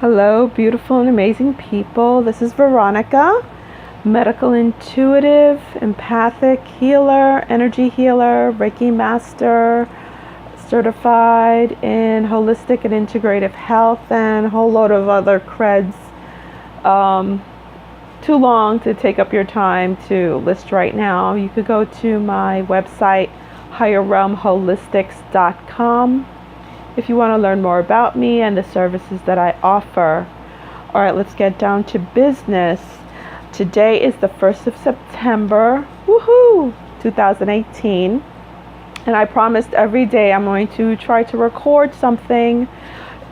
Hello, beautiful and amazing people. This is Veronica, medical intuitive, empathic healer, energy healer, Reiki master, certified in holistic and integrative health, and a whole load of other creds. Too long to take up your time to list right now. You could go to my website, higherrealmholistics.com. if you want to learn more about me and the services that I offer. All right, let's get down to business. Today is the 1st of September, woohoo, 2018. And I promised every day I'm going to try to record something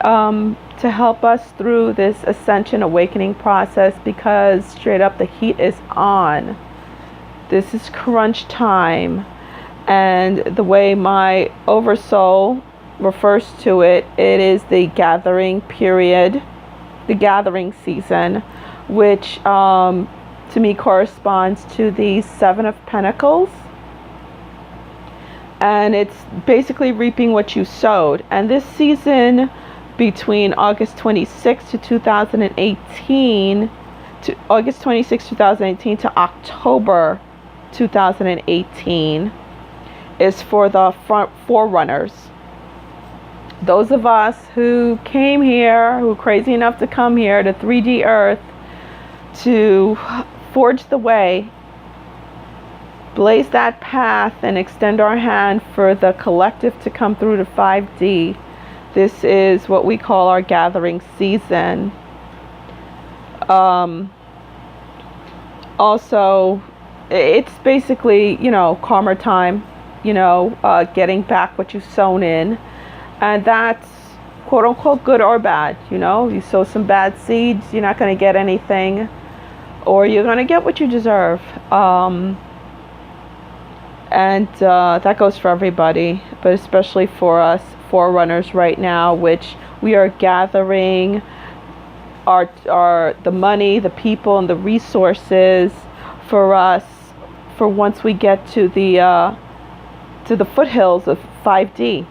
to help us through this ascension awakening process, because straight up the heat is on. This is crunch time. And the way my oversoul refers to it, it is the gathering period, the gathering season, which to me corresponds to the Seven of Pentacles. And it's basically reaping what you sowed. And this season between August 26, 2018 to August 26, 2018 to October 2018 is for the forerunners. Those of us who came here, who are crazy enough to come here to 3D Earth to forge the way, blaze that path, and extend our hand for the collective to come through to 5D. This is what we call our gathering season. Also, it's basically, karma time, getting back what you've sown in. And that's quote unquote good or bad. You sow some bad seeds, you're not going to get anything, or you're going to get what you deserve. And that goes for everybody, but especially for us forerunners right now, which we are gathering the money, the people, and the resources for us for once we get to the foothills of 5D.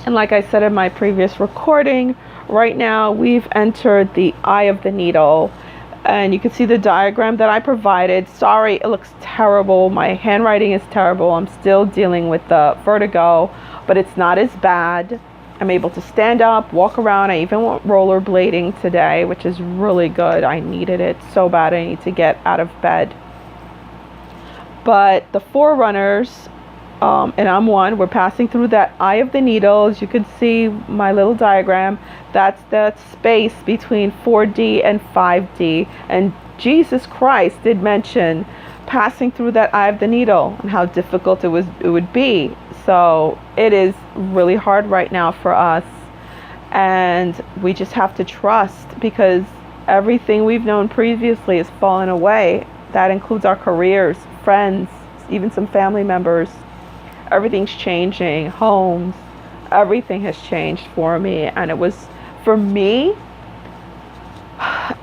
And like I said in my previous recording, right now we've entered the eye of the needle. And you can see the diagram that I provided. Sorry, it looks terrible. My handwriting is terrible. I'm still dealing with the vertigo, but it's not as bad. I'm able to stand up, walk around. I even went rollerblading today, which is really good. I needed it so bad. I need to get out of bed. But the forerunners, and I'm one, we're passing through that eye of the needle. As you can see my little diagram, that's that space between 4D and 5D. And Jesus Christ did mention passing through that eye of the needle and how difficult it would be. So it is really hard right now for us. And we just have to trust, because everything we've known previously has fallen away. That includes our careers, friends, even some family members. Everything's changing, homes, everything has changed for me. And it was, for me,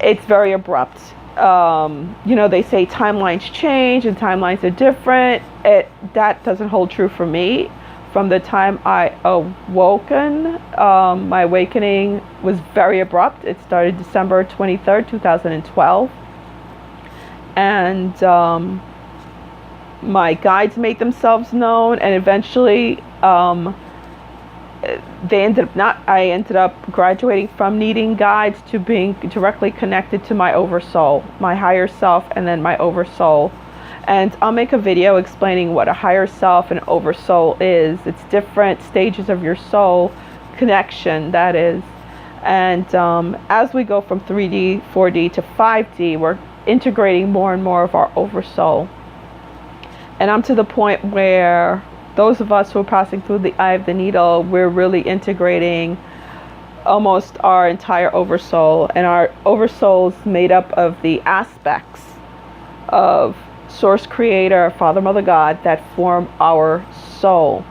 it's very abrupt. They say timelines change and timelines are different. That doesn't hold true for me. From the time I awoken, my awakening was very abrupt. It started December 23rd, 2012. And my guides made themselves known, and eventually I ended up graduating from needing guides to being directly connected to my oversoul, my higher self, and then my oversoul. And I'll make a video explaining what a higher self and oversoul is. It's different stages of your soul connection, that is. And as we go from 3D, 4D to 5D, we're integrating more and more of our oversoul. And I'm to the point where those of us who are passing through the eye of the needle, we're really integrating almost our entire oversoul. And our oversoul is made up of the aspects of Source Creator, Father, Mother, God, that form our soul.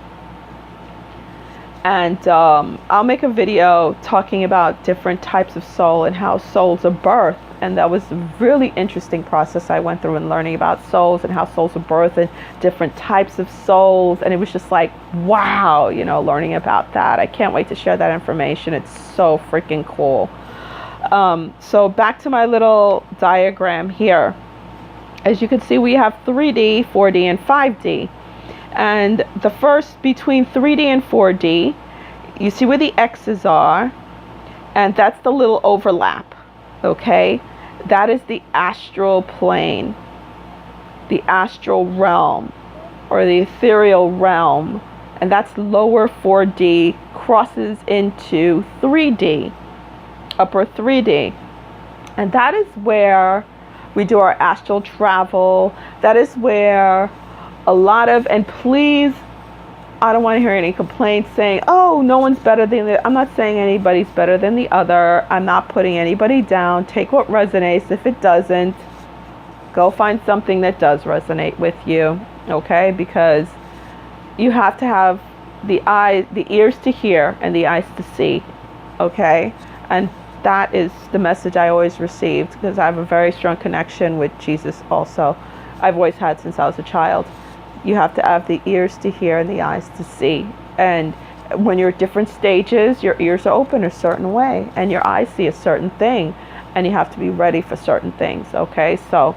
And I'll make a video talking about different types of soul and how souls are birthed. And that was a really interesting process I went through in learning about souls and how souls are birthed and different types of souls. And it was just like, wow, learning about that. I can't wait to share that information. It's so freaking cool. So back to my little diagram here. As you can see, we have 3D, 4D, and 5D. And the first, between 3D and 4D, you see where the X's are, and that's the little overlap, okay? That is the astral plane, the astral realm, or the ethereal realm. And that's lower 4D, crosses into 3D, upper 3D. And that is where we do our astral travel. That is where a lot of, and please, I don't want to hear any complaints saying, oh, no one's better than the, I'm not saying anybody's better than the other. I'm not putting anybody down. Take what resonates. If it doesn't, go find something that does resonate with you, okay? Because you have to have the eyes, the ears to hear and the eyes to see, okay? And that is the message I always received, because I have a very strong connection with Jesus also. I've always had since I was a child. You have to have the ears to hear and the eyes to see. And when you're at different stages, your ears are open a certain way and your eyes see a certain thing, and you have to be ready for certain things, okay? So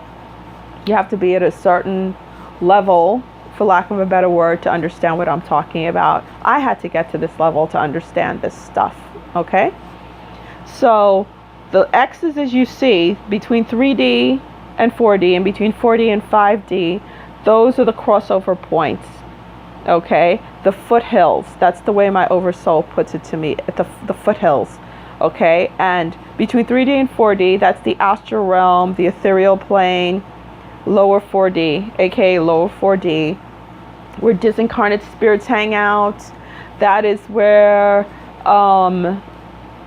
you have to be at a certain level, for lack of a better word, to understand what I'm talking about. I had to get to this level to understand this stuff, okay? So the X's, as you see, between 3D and 4D, and between 4D and 5D, those are the crossover points, okay? The foothills, that's the way my oversoul puts it to me, at the foothills, okay? And between 3D and 4D, that's the astral realm, the ethereal plane, lower 4D, aka lower 4D, where disincarnate spirits hang out. That is where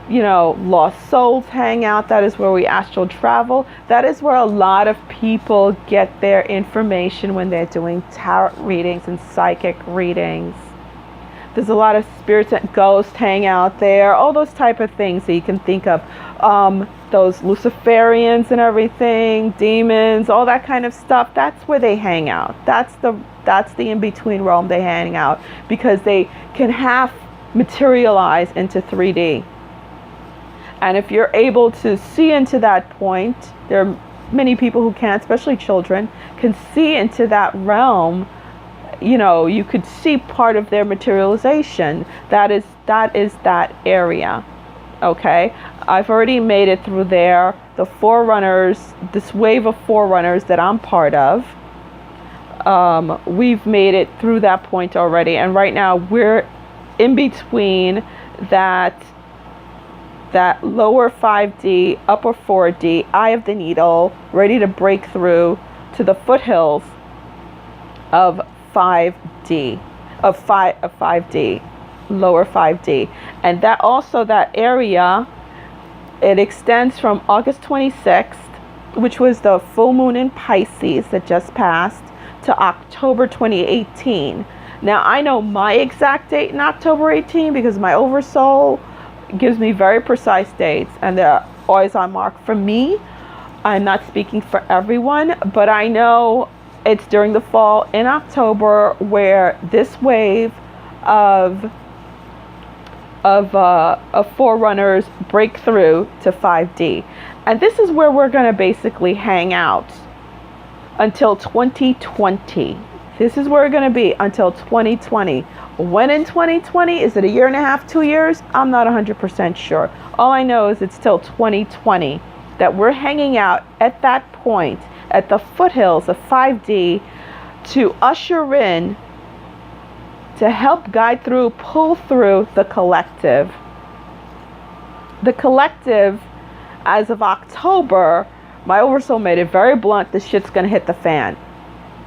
lost souls hang out. That is where we astral travel. That is where a lot of people get their information when they're doing tarot readings and psychic readings. There's a lot of spirits and ghosts hang out there, all those type of things that you can think of. Those Luciferians and everything, demons, all that kind of stuff, that's where they hang out. That's the in-between realm they hang out, because they can half materialize into 3D. And if you're able to see into that point, there are many people who can't, especially children, can see into that realm. You could see part of their materialization. That is that area, okay? I've already made it through there. The forerunners, this wave of forerunners that I'm part of, we've made it through that point already. And right now we're in between that lower 5D, upper 4D, eye of the needle, ready to break through to the foothills of 5D, of 5D, lower 5D. And that also, that area, it extends from August 26th, which was the full moon in Pisces that just passed, to October 2018. Now, I know my exact date in October 18 because my oversoul gives me very precise dates, and they're always on mark for me. I'm not speaking for everyone, but I know it's during the fall in October where this wave of forerunners break through to 5D. And this is where we're going to basically hang out until 2020. This is where we're going to be until 2020. When in 2020? Is it a year and a half, 2 years? I'm not 100% sure. All I know is it's till 2020 that we're hanging out at that point, at the foothills of 5D, to usher in, to help guide through, pull through the collective. The collective, as of October, my oversoul made it very blunt, this shit's gonna hit the fan,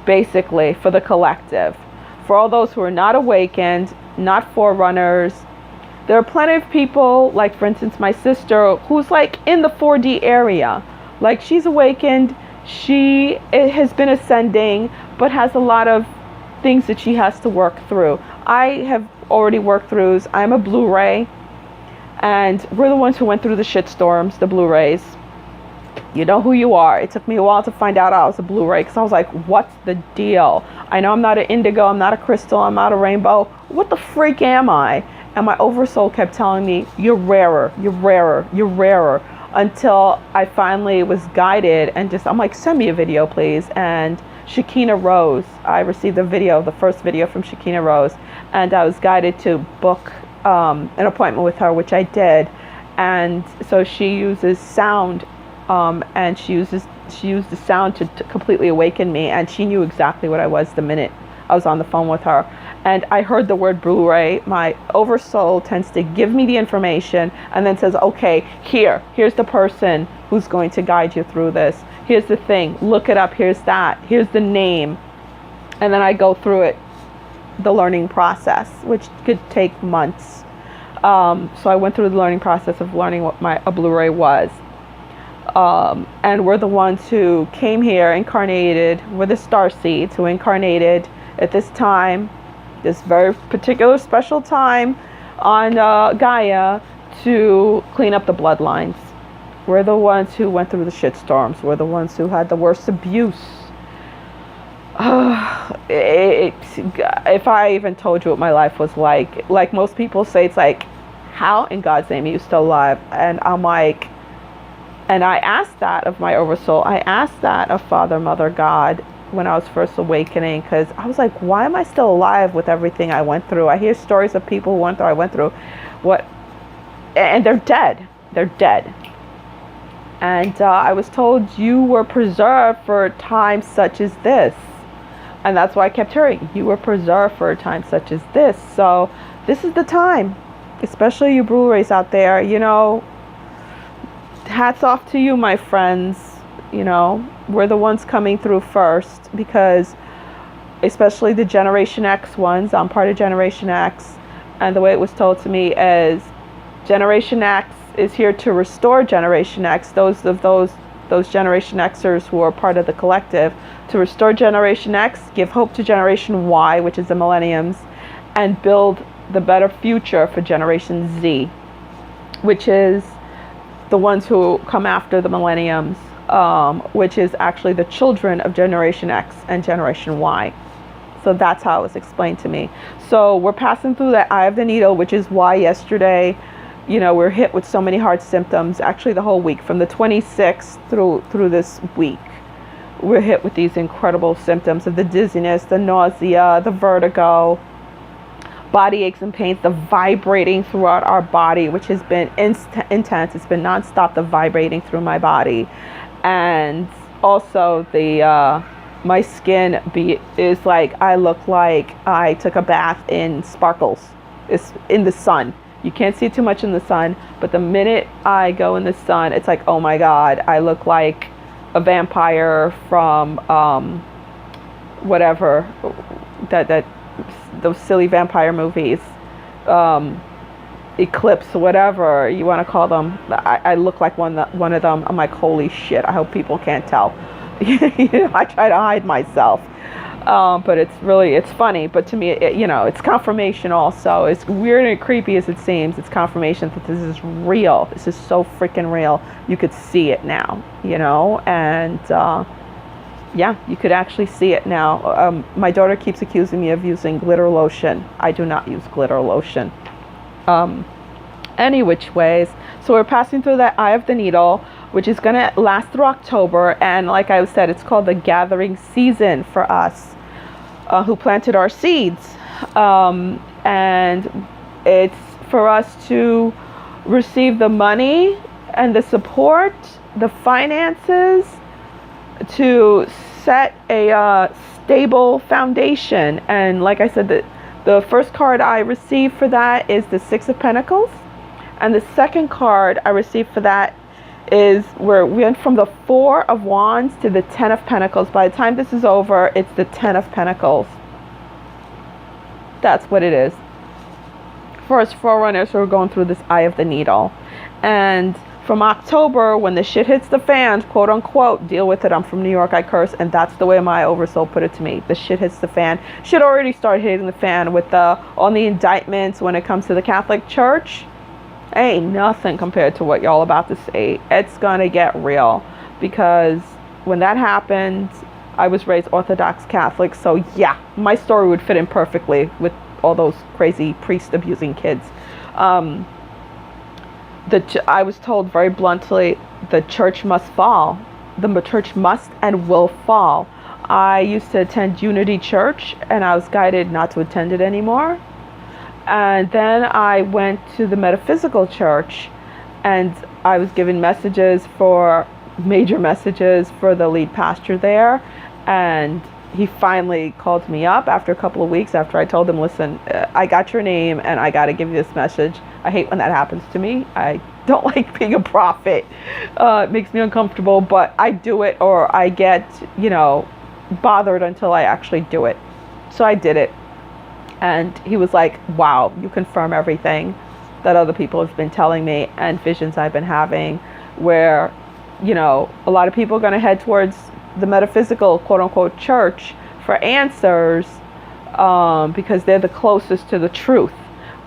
basically, for the collective. For all those who are not awakened, not forerunners, there are plenty of people, like for instance my sister, who's like in the 4D area. Like, she's awakened, she has been ascending, but has a lot of things that she has to work through. I have already worked through. I'm a Blu-ray, and we're the ones who went through the shitstorms, the Blu-rays. You know who you are. It took me a while to find out I was a Blu-ray, because I was like, what's the deal? I know I'm not an indigo, I'm not a crystal, I'm not a rainbow. What the freak am I? And my oversoul kept telling me, you're rarer, you're rarer, you're rarer. until I finally was guided and I'm like, send me a video, please. And Shekinah Rose, I received the first video from Shekinah Rose, and I was guided to book an appointment with her, which I did. And so she uses sound, and she used the sound to completely awaken me, and she knew exactly what I was the minute I was on the phone with her. And I heard the word Blu-ray. My oversoul tends to give me the information and then says, okay, here's the person who's going to guide you through this. Here's the thing, look it up, here's that, here's the name. And then I go through it, the learning process, which could take months. So I went through the learning process of learning what a Blu-ray was. And we're the ones who came here, incarnated, we're the starseeds who incarnated at this time, this very particular special time on Gaia, to clean up the bloodlines. We're the ones who went through the shitstorms. We're the ones who had the worst abuse. If I even told you what my life was like most people say, it's like, how in God's name are you still alive? And I'm like, and I asked that of my oversoul. I asked that of Father, Mother, God when I was first awakening, because I was like, why am I still alive with everything I went through? I hear stories of people who I went through, and they're dead. They're dead. And I was told you were preserved for a time such as this. And that's why I kept hearing, you were preserved for a time such as this. So this is the time, especially you Blu-rays out there, hats off to you, my friends. We're the ones coming through first, because especially the Generation X ones, I'm part of Generation X, and the way it was told to me is Generation X is here to restore Generation X, those Generation Xers who are part of the collective, to restore Generation X, give hope to Generation Y, which is the millenniums, and build the better future for Generation Z, which is the ones who come after the millenniums, which is actually the children of Generation X and Generation Y. So that's how it was explained to me. So we're passing through that eye of the needle, which is why yesterday, we're hit with so many hard symptoms. Actually, the whole week, from the 26th through this week, we're hit with these incredible symptoms of the dizziness, the nausea, the vertigo, body aches and pains, the vibrating throughout our body, which has been intense. It's been nonstop, the vibrating through my body. And also my skin is like, I look like I took a bath in sparkles. It's in the sun. You can't see too much in the sun, but the minute I go in the sun, it's like, oh my God, I look like a vampire from whatever, that those silly vampire movies, Eclipse, whatever you want to call them. I look like one of them. I'm like, holy shit, I hope people can't tell. I try to hide myself, but it's funny. But to me, it's confirmation also. As weird and creepy as it seems, it's confirmation that this is real. This is so freaking real. You could see it now, and yeah, you could actually see it now. My daughter keeps accusing me of using glitter lotion. I do not use glitter lotion. Any which ways. So we're passing through that eye of the needle, which is going to last through October. And like I said, it's called the gathering season for us who planted our seeds. And it's for us to receive the money and the support, the finances, to set a stable foundation. And like I said, the first card I received for that is the Six of Pentacles. And the second card I received for that is where we went from the Four of Wands to the Ten of Pentacles. By the time this is over, it's the Ten of Pentacles. That's what it is. For us forerunners who are going through this eye of the needle. And from October, when the shit hits the fan, quote unquote, deal with it. I'm from New York, I curse. And that's the way my oversoul put it to me. The shit hits the fan. Shit already started hitting the fan with all the indictments when it comes to the Catholic Church. Ain't nothing compared to what y'all about to say. It's gonna get real, because when that happened, I was raised Orthodox Catholic. So yeah, my story would fit in perfectly with all those crazy priest abusing kids. I was told very bluntly, the church must fall. The church must and will fall. I used to attend Unity Church, and I was guided not to attend it anymore. And then I went to the Metaphysical Church, and I was given major messages for the lead pastor there. And he finally called me up after a couple of weeks after I told him, listen, I got your name and I got to give you this message. I hate when that happens to me. I don't like being a prophet. It makes me uncomfortable, but I do it, or I get, bothered until I actually do it. So I did it. And he was like, wow, you confirm everything that other people have been telling me and visions I've been having, where, a lot of people are going to head towards the metaphysical, quote unquote, church for answers, because they're the closest to the truth.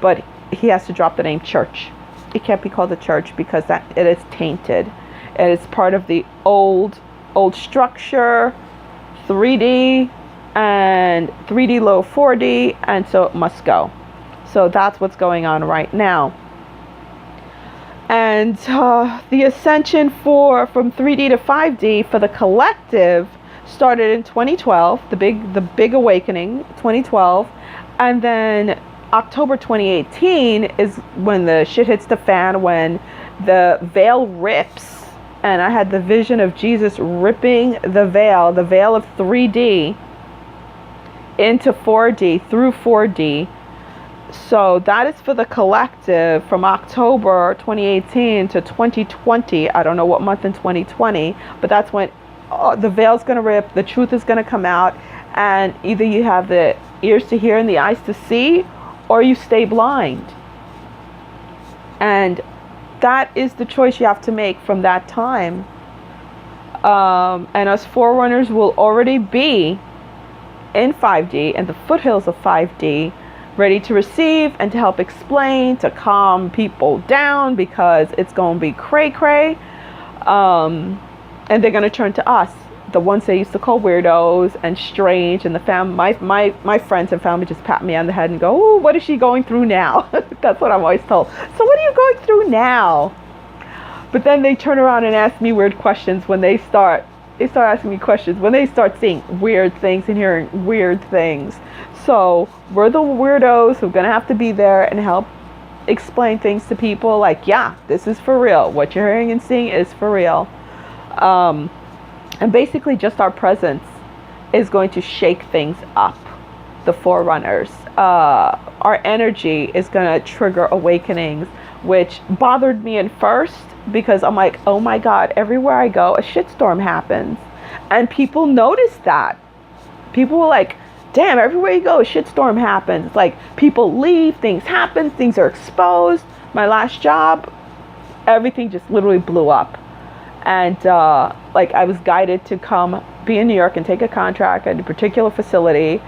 But he has to drop the name church. It can't be called a church because it is tainted. It is part of the old structure, 3D and 3D low 4D, and so it must go. So that's what's going on right now. And the ascension from 3D to 5D for the collective started in 2012, the big awakening, 2012, and then October 2018 is when the shit hits the fan, when the veil rips, and I had the vision of Jesus ripping the veil of 3D into 4D, through 4D. So that is for the collective from October 2018 to 2020. I don't know what month in 2020, but that's when the veil's going to rip, the truth is going to come out, and either you have the ears to hear and the eyes to see, or you stay blind. And that is the choice you have to make from that time. And us forerunners will already be in 5D and the foothills of 5D, ready to receive and to help explain, to calm people down, because it's going to be cray-cray. And they're going to turn to us, the ones they used to call weirdos and strange, and my friends and family just pat me on the head and go, "Oh, what is she going through now?" That's what I'm always told. So what are you going through now? But then they turn around and ask me weird questions when they start asking me questions when they start seeing weird things and hearing weird things. So we're the weirdos who are going to have to be there and help explain things to people like, yeah, this is for real. What you're hearing and seeing is for real. And basically just our presence is going to shake things up, the forerunners. Our energy is going to trigger awakenings, which bothered me at first because I'm like, oh my God, everywhere I go, a shitstorm happens. And people notice that. People were like, damn, everywhere you go, a shitstorm happens. It's like people leave, things happen, things are exposed. My last job, everything just literally blew up. And I was guided to come be in New York and take a contract at a particular facility.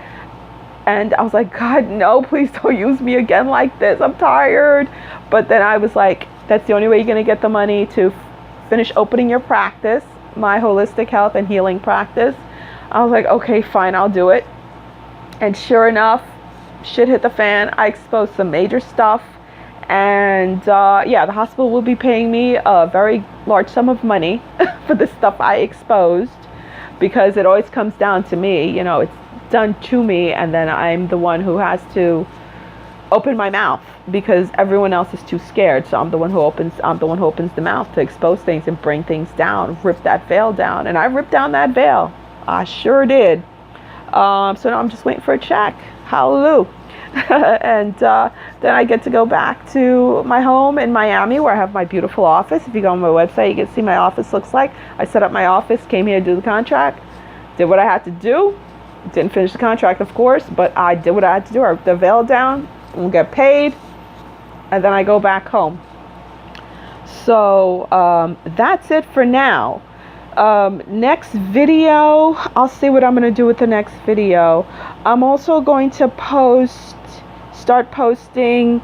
And I was like, God, no, please don't use me again like this. I'm tired. But then I was like, that's the only way you're going to get the money to finish opening your practice, my holistic health and healing practice. I was like, okay, fine, I'll do it. And sure enough, shit hit the fan. I exposed some major stuff. And the hospital will be paying me a very large sum of money for the stuff I exposed, because it always comes down to me. It's done to me, and then I'm the one who has to open my mouth because everyone else is too scared. So I'm the one who opens the mouth to expose things and bring things down, rip that veil down. And I ripped down that veil. I sure did. So now I'm just waiting for a check. Hallelujah. And then I get to go back to my home in Miami, where I have my beautiful office. If you go on my website, you can see my office looks like. I set up my office, came here to do the contract, did what I had to do. Didn't finish the contract, of course, but I did what I had to do. I ripped the veil down, and get paid, and then I go back home. So that's it for now. Next video, I'll see what I'm going to do with the next video. I'm also going to start posting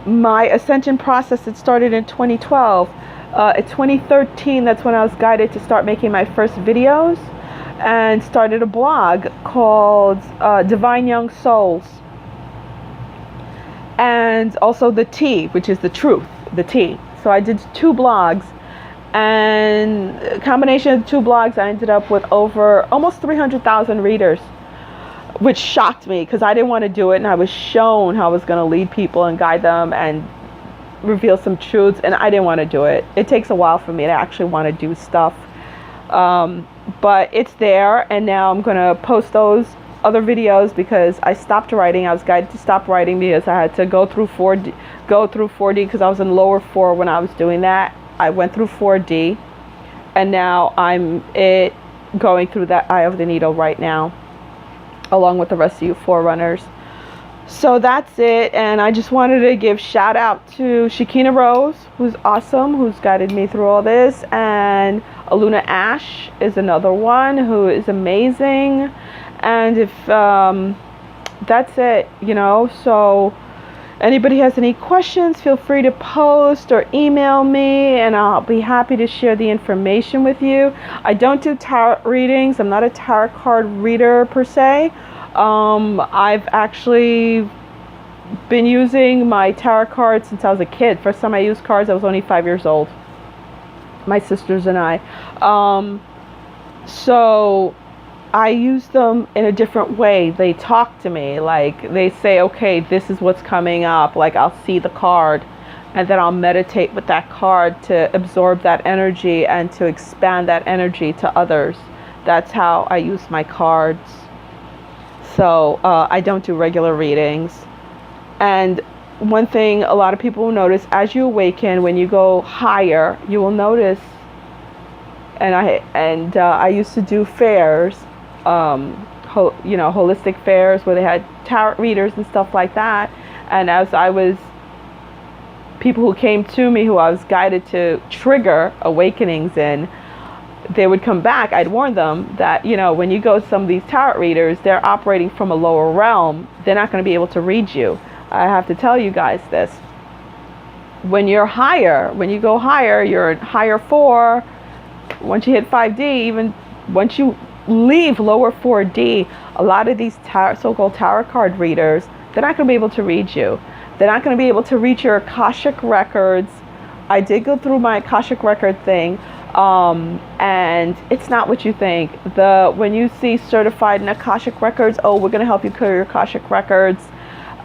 my ascension process that started in 2012. In 2013, that's when I was guided to start making my first videos, and started a blog called Divine Young Souls. And also the T, which is the truth, the T. So I did 2 blogs, and a combination of 2 blogs, I ended up with over almost 300,000 readers, which shocked me because I didn't want to do it, and I was shown how I was going to lead people and guide them and reveal some truths, and I didn't want to do it. It takes a while for me to actually want to do stuff, but it's there, and now I'm going to post those other videos because I stopped writing. I was guided to stop writing because I had to go through 4D because I was in lower 4 when I was doing that. I went through 4D, and now I'm going through that eye of the needle right now, along with the rest of you forerunners. So that's it, and I just wanted to give shout out to Shakina Rose, who's awesome, who's guided me through all this, and Aluna Ash is another one who is amazing. And if that's it, you know, so anybody has any questions, feel free to post or email me, and I'll be happy to share the information with you. I don't do tarot readings. I'm not a tarot card reader per se. I've actually been using my tarot cards since I was a kid. First time I used cards, I was only 5 years old. My sisters and I. So I use them in a different way. They talk to me, like they say, okay, this is what's coming up. Like I'll see the card, and then I'll meditate with that card to absorb that energy and to expand that energy to others. That's how I use my cards. So I don't do regular readings. And one thing a lot of people will notice, as you awaken, when you go higher, you will notice, and I used to do fairs, holistic fairs where they had tarot readers and stuff like that. And as I was, people who came to me who I was guided to trigger awakenings in, they would come back. I'd warn them that, you know, when you go to some of these tarot readers, they're operating from a lower realm. They're not going to be able to read you. I have to tell you guys this. When you're higher, when you go higher, you're in higher 4. Once you hit 5D, even once you leave lower 4D, a lot of these so-called tarot card readers, they're not going to be able to read you. They're not going to be able to read your Akashic records. I did go through my Akashic record thing, and it's not what you think. When you see certified in Akashic records, oh, we're going to help you clear your Akashic records,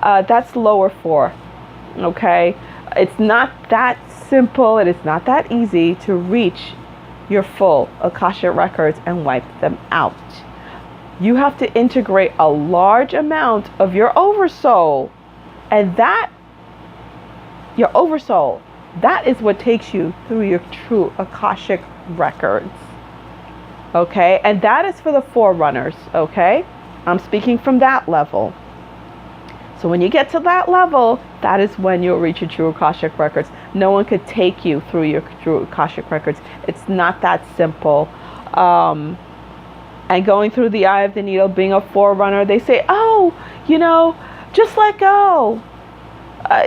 that's lower 4. Okay, it's not that simple. It is not that easy to reach your full Akashic records and wipe them out. You have to integrate a large amount of your oversoul, and your oversoul, that is what takes you through your true Akashic records. Okay, and that is for the forerunners. Okay, I'm speaking from that level. So when you get to that level, that is when you'll reach your true Akashic records. No one could take you through your true Akashic records. It's not that simple. And going through the eye of the needle, being a forerunner, they say, oh, you know, just let go.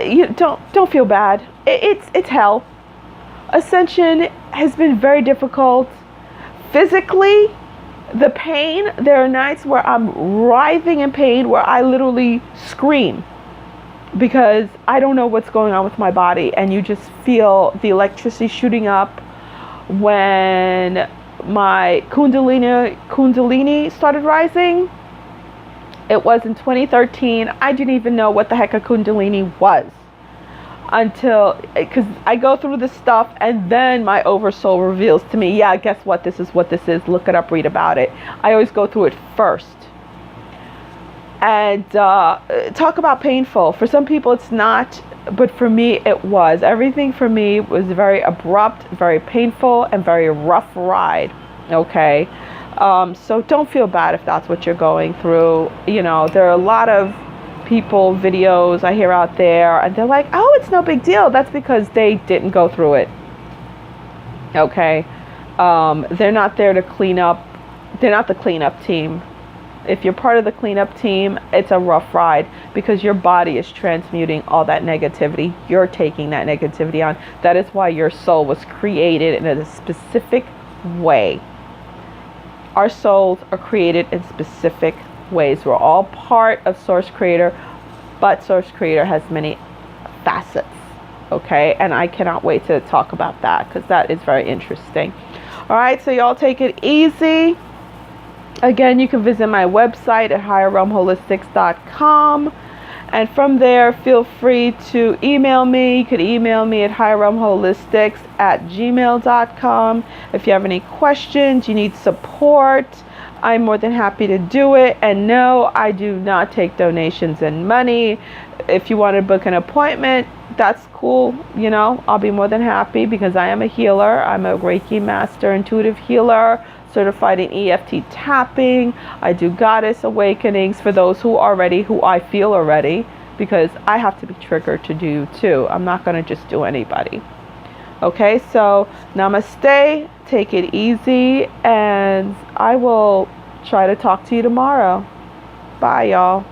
You don't feel bad. It's hell. Ascension has been very difficult. Physically, the pain, there are nights where I'm writhing in pain, where I literally scream because I don't know what's going on with my body, and you just feel the electricity shooting up. When my Kundalini started rising, it was in 2013. I didn't even know what the heck a Kundalini was because I go through this stuff, and then my oversoul reveals to me, yeah, guess what? This is what this is. Look it up, read about it. I always go through it first. And talk about painful. For some people it's not, but for me it was. Everything for me was very abrupt, very painful, and very rough ride. Okay? So don't feel bad if that's what you're going through. You know, there are a lot of people, videos I hear out there, and they're like, oh, it's no big deal. That's because they didn't go through it. Okay? They're not there to clean up. They're not the cleanup team. If you're part of the cleanup team, it's a rough ride because your body is transmuting all that negativity. You're taking that negativity on. That is why your soul was created in a specific way. Our souls are created in specific ways. We're all part of Source Creator, but Source Creator has many facets. okay? And I cannot wait to talk about that because that is very interesting. All right, so y'all take it easy. Again, you can visit my website at higherrealmholistics.com. And from there, feel free to email me. You could email me at higherrealmholistics@gmail.com. If you have any questions, you need support, I'm more than happy to do it. And no, I do not take donations and money. If you want to book an appointment, that's cool. You know, I'll be more than happy because I am a healer. I'm a Reiki master, intuitive healer, certified in EFT tapping. I do goddess awakenings for those who are ready, who I feel are ready, because I have to be triggered to do too. I'm not going to just do anybody. Okay, so namaste, take it easy, and I will try to talk to you tomorrow. Bye, y'all.